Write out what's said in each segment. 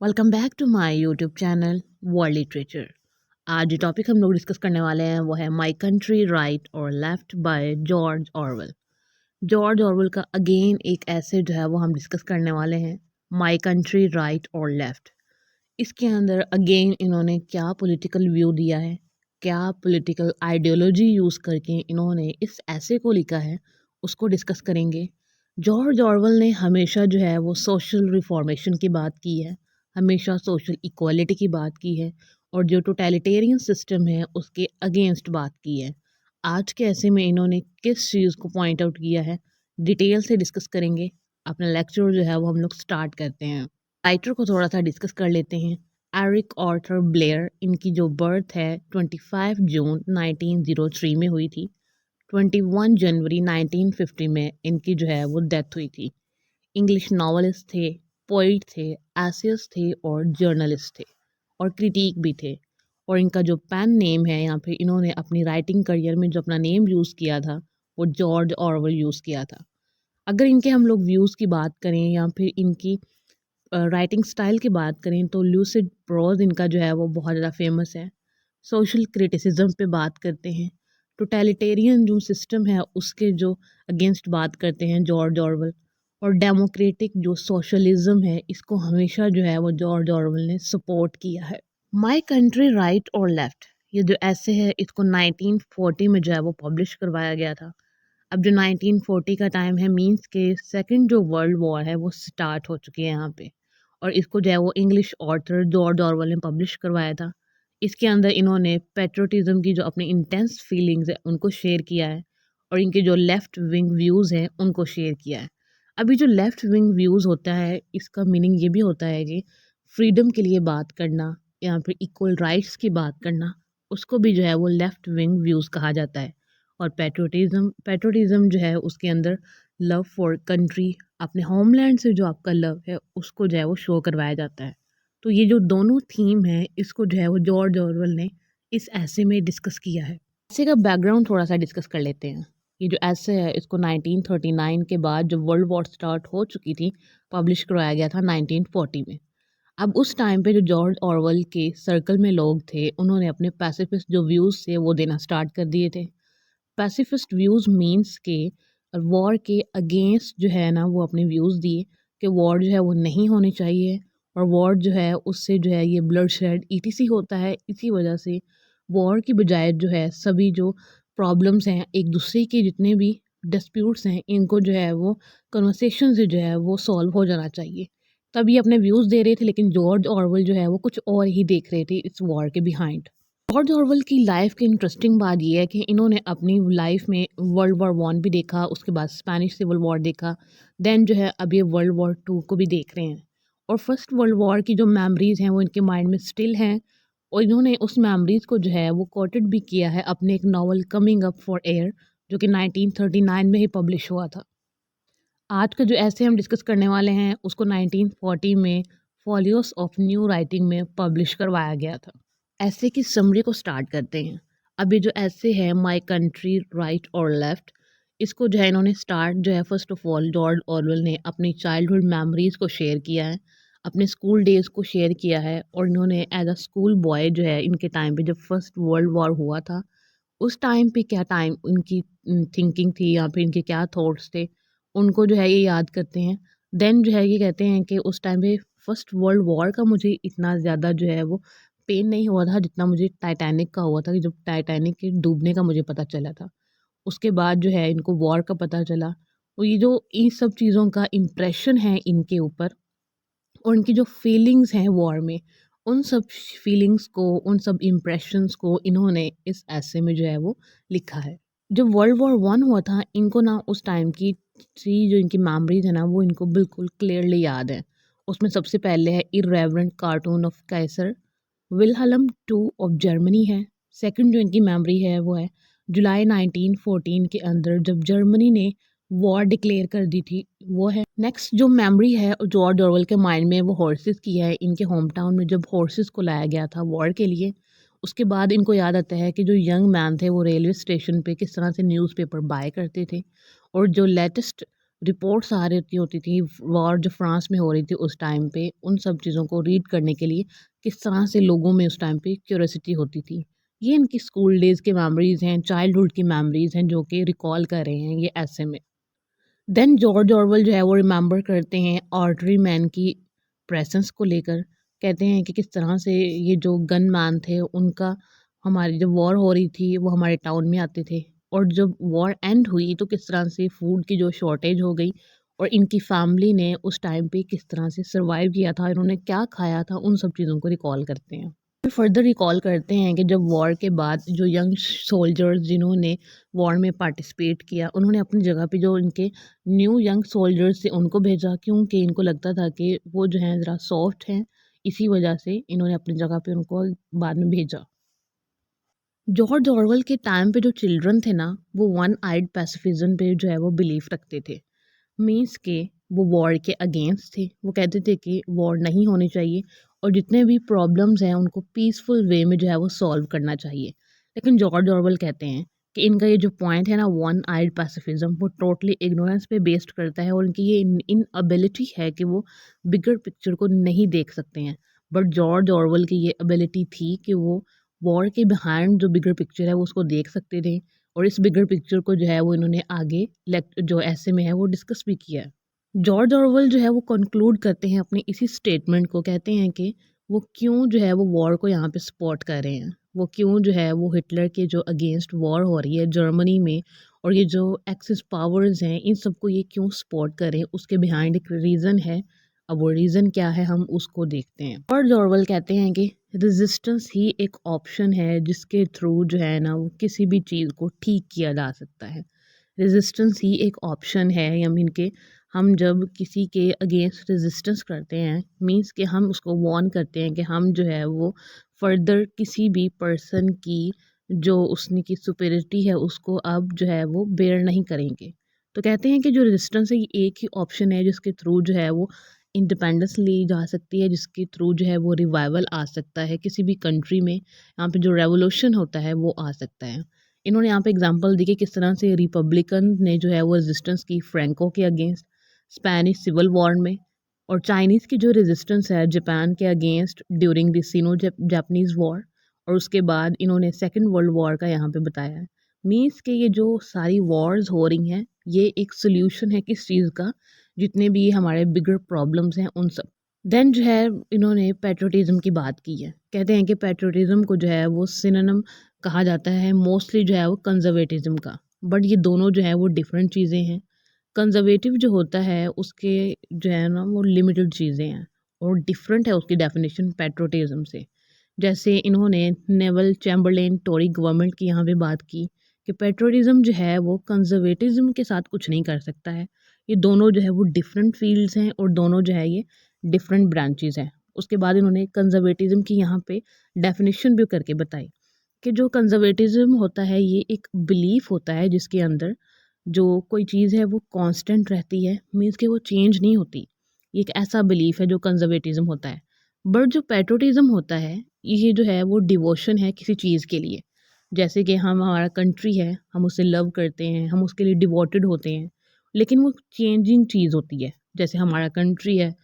Welcome back to my YouTube channel world literature. आज जो topic हम लोग डिस्कस करने वाले हैं वो है माय कंट्री राइट और left by George Orwell. George Orwell का अगेन एक ऐसे जो है वो हम डिस्कस करने वाले हैं, माय कंट्री राइट और लेफ्ट। इसके अंदर अगेन इन्होंने क्या पॉलिटिकल व्यू दिया है, क्या पॉलिटिकल आइडियोलॉजी यूज़ करके इन्होंने इस ऐसे को लिखा है, उसको डिस्कस करेंगे। जॉर्ज ऑरवेल ने हमेशा जो है वो सोशल रिफॉर्मेशन की बात की है, हमेशा सोशल इक्वालिटी की बात की है और जो टोटलिटेरियन सिस्टम है उसके अगेंस्ट बात की है। आज के ऐसे में इन्होंने किस चीज़ को पॉइंट आउट किया है, डिटेल से डिस्कस करेंगे। अपना लेक्चर जो है वो हम लोग स्टार्ट करते हैं। राइटर को थोड़ा सा डिस्कस कर लेते हैं। एरिक आर्थर ब्लेयर, इनकी जो बर्थ है 25 जून 1903 में हुई थी। 21 जनवरी 1950 में इनकी जो है वो डेथ हुई थी। इंग्लिश नॉवलिस्ट थे, पोइट थे, एसेइस्ट थे और जर्नलिस्ट थे और क्रिटिक भी थे। और इनका जो पेन नेम है, यहाँ पे इन्होंने अपनी राइटिंग करियर में जो अपना नेम यूज़ किया था वो जॉर्ज ऑरवेल यूज़ किया था। अगर इनके हम लोग व्यूज़ की बात करें या फिर इनकी राइटिंग स्टाइल की बात करें तो लूसिड प्रोज इनका जो है वो बहुत ज़्यादा फेमस है। सोशल क्रिटिसिज्म पे बात करते हैं, टोटलिटेरियन जो सिस्टम है उसके जो अगेंस्ट बात करते हैं जॉर्ज ऑरवेल। और डेमोक्रेटिक जो सोशलिज्म है इसको हमेशा जो है वो जॉर्ज ऑरवेल ने सपोर्ट किया है। माय कंट्री राइट और लेफ्ट, ये जो ऐसे है इसको 1940 में जो है वो पब्लिश करवाया गया था। अब जो 1940 का टाइम है मींस के सेकंड जो वर्ल्ड वॉर है वो स्टार्ट हो चुकी है यहाँ पे। और इसको जो है वो इंग्लिश ऑथर जॉर्ज ऑरवेल ने पब्लिश करवाया था। इसके अंदर इन्होंने पेट्रोटिज्म की जो अपनी इंटेंस फीलिंग्स है उनको शेयर किया है और इनके जो लेफ़्ट विंग व्यूज़ हैं उनको शेयर किया है। अभी जो लेफ़्ट विंग व्यूज़ होता है इसका मीनिंग ये भी होता है कि फ्रीडम के लिए बात करना या फिर इक्वल राइट्स की बात करना, उसको भी जो है वो लेफ़्ट विंग व्यूज़ कहा जाता है। और पैट्रियोटिज़्म जो है उसके अंदर लव फॉर कंट्री, अपने होमलैंड से जो आपका लव है उसको जो है वो शो करवाया जाता है। तो ये जो दोनों थीम है इसको जो है वो जॉर्ज ऑरवेल ने इस ऐसे में डिस्कस किया है। ऐसे का बैकग्राउंड थोड़ा सा डिस्कस कर लेते हैं। ये जो ऐसे है इसको 1939 के बाद जो वर्ल्ड वॉर स्टार्ट हो चुकी थी पब्लिश करवाया गया था 1940 में। अब उस टाइम पे जो जॉर्ज ऑरवेल के सर्कल में लोग थे उन्होंने अपने पैसिफिस्ट जो व्यूज़ थे वो देना स्टार्ट कर दिए थे। पैसिफिस्ट व्यूज़ मीन्स के वॉर के अगेंस्ट जो है ना वो अपने व्यूज़ दिए कि वॉर जो है वो नहीं होनी चाहिए और वॉर जो है उससे जो है ये ब्लड शेड ईटीसी होता है। इसी वजह से वॉर की बजाय जो है सभी जो प्रॉब्लम्स हैं एक दूसरे के जितने भी डिस्प्यूट्स हैं इनको जो है वो कन्वर्सेशन से जो है वो सॉल्व हो जाना चाहिए। तब ये अपने व्यूज़ दे रहे थे लेकिन जॉर्ज ऑरवेल जो है वो कुछ और ही देख रहे थे इस वॉर के बिहाइंड। जॉर्ज ऑरवेल की लाइफ की इंटरेस्टिंग बात ये है कि इन्होंने अपनी लाइफ में वर्ल्ड वॉर वन भी देखा, उसके बाद स्पेनिश सिविल वॉर देखा, देन जो है अब ये वर्ल्ड वॉर टू को भी देख रहे हैं। और फर्स्ट वर्ल्ड वॉर की जो मेमोरीज हैं वो इनके माइंड में स्टिल हैं और इन्होंने उस मेमोरीज को जो है वो कोटेड भी किया है अपने एक novel coming up for air जो कि 1939 में ही पब्लिश हुआ था। आज का जो ऐसे हम डिस्कस करने वाले हैं उसको 1940 में फॉलियोस ऑफ न्यू राइटिंग में पब्लिश करवाया गया था। ऐसे की समरी को स्टार्ट करते हैं। अभी जो ऐसे है माय कंट्री राइट और लेफ्ट, इसको जो है इन्होंने स्टार्ट जो है first of all George Orwell ने अपनी चाइल्डहुड मेमोरीज को शेयर किया है, अपने स्कूल डेज़ को शेयर किया है और इन्होंने एज अ स्कूल बॉय जो है इनके टाइम पे जब फर्स्ट वर्ल्ड वॉर हुआ था उस टाइम पे क्या टाइम उनकी थिंकिंग थी या फिर इनके क्या थॉट्स थे उनको जो है ये याद करते हैं। देन जो है ये कहते हैं कि उस टाइम पे फर्स्ट वर्ल्ड वॉर का मुझे इतना ज़्यादा जो है वो पेन नहीं हुआ था जितना मुझे टाइटैनिक का हुआ था कि जब टाइटैनिक के डूबने का मुझे पता चला था। उसके बाद जो है इनको वॉर का पता चला। तो ये जो इन सब चीज़ों का इम्प्रेशन है इनके ऊपर और उनकी जो फीलिंग्स हैं वॉर में, उन सब फीलिंग्स को, उन सब इम्प्रेशंस को इन्होंने इस ऐसे में जो है वो लिखा है। जब वर्ल्ड वॉर वन हुआ था इनको ना उस टाइम की थ्री जो इनकी मेमोरीज है ना वो इनको बिल्कुल क्लियरली याद है। उसमें सबसे पहले है irreverent cartoon of Kaiser, Wilhelm two of Germany है। सेकंड जो इनकी मेमोरी है वो है जुलाई 1914 के अंदर जब जर्मनी ने वॉर डिक्लेयर कर दी थी वो है। नेक्स्ट जो मेमोरी है जॉर्ज ऑरवेल के माइंड में वो हॉर्सेस की है। इनके होम टाउन में जब हॉर्सेस को लाया गया था वॉर के लिए, उसके बाद इनको याद आता है कि जो यंग मैन थे वो रेलवे स्टेशन पे किस तरह से न्यूज़पेपर बाय करते थे और जो लेटेस्ट रिपोर्ट्स आ रही होती थी वॉर जो फ्रांस में हो रही थी उस टाइम पे, उन सब चीज़ों को रीड करने के लिए किस तरह से लोगों में उस टाइम पे क्यूरियोसिटी होती थी। ये इनकी स्कूल डेज़ की मेमोरीज़ हैं, चाइल्डहुड की मेमोरीज़ हैं जो कि रिकॉल कर रहे हैं ये ऐसे में। देन जॉर्ज ऑरवेल जो है वो रिमेंबर करते हैं ऑर्डरी मैन की प्रेजेंस को लेकर। कहते हैं कि किस तरह से ये जो गन मैन थे उनका, हमारी जब वॉर हो रही थी वो हमारे टाउन में आते थे, और जब वॉर एंड हुई तो किस तरह से फूड की जो शॉर्टेज हो गई और इनकी फैमिली ने उस टाइम पे किस तरह से सरवाइव किया था, इन्होंने क्या खाया था, उन सब चीज़ों को रिकॉल करते हैं। फिर फर्दर रिकॉल करते हैं कि जब वॉर के बाद जो यंग सोल्जर्स जिन्होंने वॉर में पार्टिसिपेट किया, उन्होंने अपनी जगह पे जो इनके न्यू यंग सोल्जर्स थे उनको भेजा, क्योंकि इनको लगता था कि वो जो हैं ज़रा सॉफ्ट हैं, इसी वजह से इन्होंने अपनी जगह पे उनको बाद में भेजा। जॉर्ज ऑरवेल के टाइम पे जो चिल्ड्रन थे ना, वो वन आइड पैसिफिज्म पे जो है वो बिलीव रखते थे। मीन्स के वो वॉर के अगेंस्ट थे। वो कहते थे कि वॉर नहीं होनी चाहिए और जितने भी प्रॉब्लम्स हैं उनको पीसफुल वे में जो है वो सॉल्व करना चाहिए। लेकिन जॉर्ज ऑरवेल कहते हैं कि इनका ये जो पॉइंट है ना, वन आइड पैसिफिज्म, वो टोटली इग्नोरेंस पे बेस्ड करता है और उनकी ये इनएबिलिटी है कि वो बिगर पिक्चर को नहीं देख सकते हैं। बट जॉर्ज ऑरवेल की ये एबिलिटी थी कि वो वॉर के बिहाइंड जो बिगर पिक्चर है वो उसको देख सकते थे, और इस बिगर पिक्चर को जो है वो इन्होंने आगे जो ऐसे में है वो डिस्कस भी किया है। जॉर्ज ऑरवेल जो है वो कंक्लूड करते हैं अपने इसी स्टेटमेंट को, कहते हैं कि वो क्यों जो है वो वॉर को यहाँ पे सपोर्ट कर रहे हैं, वो क्यों जो है वो हिटलर के जो अगेंस्ट वॉर हो रही है जर्मनी में, और ये जो एक्सिस पावर्स हैं इन सबको ये क्यों सपोर्ट कर रहे हैं, उसके बिहाइंड एक रीज़न है। अब वो रीज़न क्या है हम उसको देखते हैं। जॉर्ज ऑरवेल कहते हैं कि रेजिस्टेंस ही एक ऑप्शन है जिसके थ्रू जो है ना वो किसी भी चीज़ को ठीक किया जा सकता है। रेजिस्टेंस ही एक ऑप्शन है, या मीन के हम जब किसी के अगेंस्ट रेजिस्टेंस करते हैं, मीन्स कि हम उसको वार्न करते हैं कि हम जो है वो फर्दर किसी भी पर्सन की जो उसने की सुपेरिटी है उसको अब जो है वो बेयर नहीं करेंगे। तो कहते हैं कि जो रेजिस्टेंस है ये एक ही ऑप्शन है जिसके थ्रू जो है वो इंडिपेंडेंस ली जा सकती है, जिसके थ्रू जो है वो रिवाइवल आ सकता है किसी भी कंट्री में, यहाँ पे जो रेवोल्यूशन होता है वो आ सकता है। इन्होंने यहाँ पे एग्जांपल दी कि किस तरह से रिपब्लिकन ने जो है वो रेजिस्टेंस की फ्रैंको के अगेंस्ट स्पेनिश सिविल वॉर में, और चाइनीज़ की जो रेजिस्टेंस है जापान के against during the synonym Japanese war, और उसके बाद इन्होंने सेकेंड वर्ल्ड वॉर का यहाँ पे बताया है। मीन्स के ये जो सारी वॉर्स हो रही हैं ये एक सोल्यूशन है किस चीज़ का, जितने भी हमारे बिगर प्रॉब्लम्स हैं उन सब। देन जो है इन्होंने पैट्रियटिज्म की बात की है। कहते हैं कि पैट्रियटिज्म को जो है वो सिनोनिम कहा जाता है मोस्टली जो है वो कंजर्वेटिज्म का। बट ये दोनों जो है वो डिफरेंट चीज़ें हैं। कंजर्वेटिव जो होता है उसके जो है ना वो लिमिटेड चीज़ें हैं और डिफरेंट है उसकी डेफिनेशन पैट्रियटिज्म से। जैसे इन्होंने नेवल चैम्बरलेन टोरी गवर्नमेंट की यहाँ पे बात की कि पेट्रोलिज्म जो है वो कंजर्वेटिज्म के साथ कुछ नहीं कर सकता है। ये दोनों जो है वो डिफरेंट फील्ड्स हैं और दोनों जो है ये डिफरेंट ब्रांचेस हैं। उसके बाद इन्होंने कंजर्वेटिज्म की यहाँ पे डेफिनेशन भी करके बताई कि जो कंजर्वेटिज्म होता है ये एक बिलीफ होता है जिसके अंदर जो कोई चीज़ है वो कांस्टेंट रहती है, मीन्स कि वो चेंज नहीं होती। ये एक ऐसा बिलीफ है जो कंजर्वेटिज्म होता है। बट जो पैट्रियटिज्म होता है ये जो है वो डिवोशन है किसी चीज़ के लिए। जैसे कि हम, हमारा कंट्री है, हम उसे लव करते हैं, हम उसके लिए डिवोटेड होते हैं, लेकिन वो चेंजिंग चीज़ होती है। जैसे हमारा कंट्री है,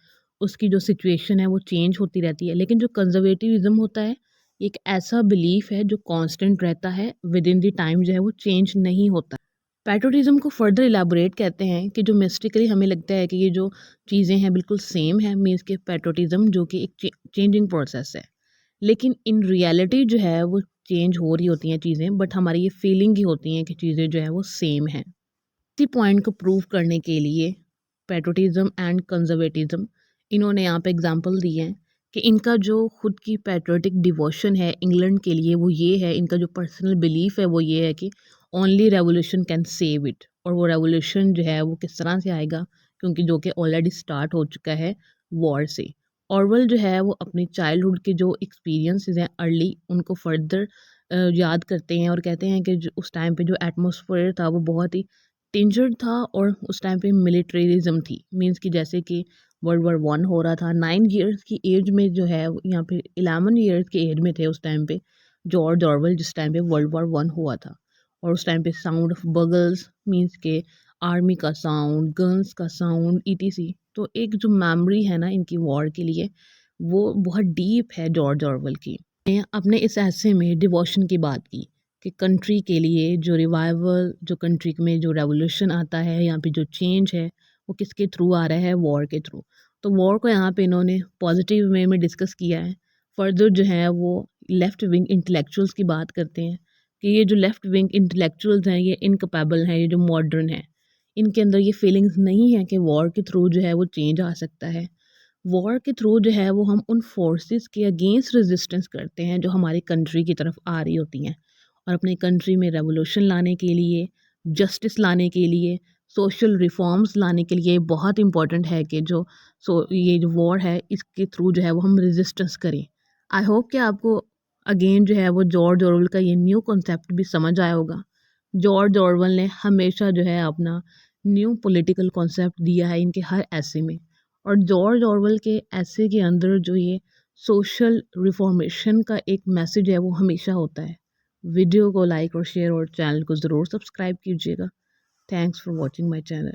उसकी जो सिचुएशन है वो चेंज होती रहती है, लेकिन जो कंजर्वेटिविज्म होता है ये एक ऐसा बिलीफ है जो कांस्टेंट रहता है, विद इन द टाइम जो है वो चेंज नहीं होता। पैट्रियटिज्म को फर्दर इलाबोरेट कहते हैं कि जो मिस्टिकली हमें लगता है कि ये जो चीज़ें हैं बिल्कुल सेम है, मीन्स के पैट्रियटिज्म जो कि एक चेंजिंग प्रोसेस है, लेकिन इन रियलिटी जो है वो चेंज हो रही होती हैं चीज़ें, बट हमारी ये फीलिंग ही होती हैं कि चीज़ें जो है वो सेम हैं। इसी पॉइंट को प्रूव करने के लिए पैट्रियटिज्म एंड कंजर्वेटिज्म, इन्होंने यहाँ पे एग्जांपल दिए हैं कि इनका जो खुद की पैट्रियोटिक डिवोशन है इंग्लैंड के लिए वो ये है, इनका जो पर्सनल बिलीफ है वो ये है कि only revolution can save it, और वो रेवोल्यूशन जो है वो किस तरह से आएगा, क्योंकि जो कि ऑलरेडी स्टार्ट हो चुका है वॉर से। ऑरवेल जो है वो अपनी चाइल्डहुड के जो एक्सपीरियंसेस हैं अर्ली उनको फर्दर याद करते हैं और कहते हैं कि उस टाइम पे जो एटमॉस्फेयर था वो बहुत ही डेंजर था, और उस टाइम पे मिलिट्रिज्म थी, मींस कि जैसे कि वर्ल्ड वॉर 1 हो रहा था। 9 ईयर्स की एज में जो है यहाँ पे 11 ईयर्स की एज में थे उस टाइम पे जॉर्ज ऑरवेल, जिस टाइम पे वर्ल्ड वॉर 1 हुआ था। और उस टाइम पे साउंड ऑफ बगल्स, मींस के आर्मी का साउंड, गन्स का साउंड, ईटीसी। तो एक जो मेमोरी है ना इनकी वॉर के लिए, वो बहुत डीप है जॉर्ज ऑरवेल की। अपने इस ऐसे में डिवोशन की बात की कि कंट्री के लिए जो रिवाइवल, जो कंट्री में जो रेवोल्यूशन आता है, यहाँ पे जो चेंज है वो किसके थ्रू आ रहा है, वॉर के थ्रू। तो वॉर को यहाँ पे इन्होंने पॉजिटिव वे में डिस्कस किया है। फर्दर जो है वो लेफ़्ट विंग इंटेलेक्चुअल्स की बात करते हैं कि ये जो लेफ़्ट विंग इंटेलेक्चुअल्स हैं ये इनकैपेबल हैं, ये जो मॉडर्न हैं, इनके अंदर ये फीलिंग्स नहीं है कि वॉर के थ्रू जो है वो चेंज आ सकता है। वॉर के थ्रू जो है वो हम उन फोर्सेस के अगेंस्ट रेजिस्टेंस करते हैं जो हमारी कंट्री की तरफ आ रही होती हैं, और अपनी कंट्री में रेवोल्यूशन लाने के लिए, जस्टिस लाने के लिए, सोशल रिफॉर्म्स लाने के लिए बहुत इंपॉर्टेंट है कि ये जो वॉर है इसके थ्रू जो है वो हम रेजिस्टेंस करें। आई होप कि आपको अगेन जो है वो जॉर्ज ऑरवेल का ये न्यू कॉन्सेप्ट भी समझ आया होगा। जॉर्ज ऑरवेल ने हमेशा जो है अपना न्यू पॉलिटिकल कॉन्सेप्ट दिया है इनके हर ऐसे में, और जॉर्ज ऑरवेल के ऐसे के अंदर जो ये सोशल रिफॉर्मेशन का एक मैसेज है वो हमेशा होता है। वीडियो को लाइक और शेयर और चैनल को ज़रूर सब्सक्राइब कीजिएगा। Thanks for watching my channel.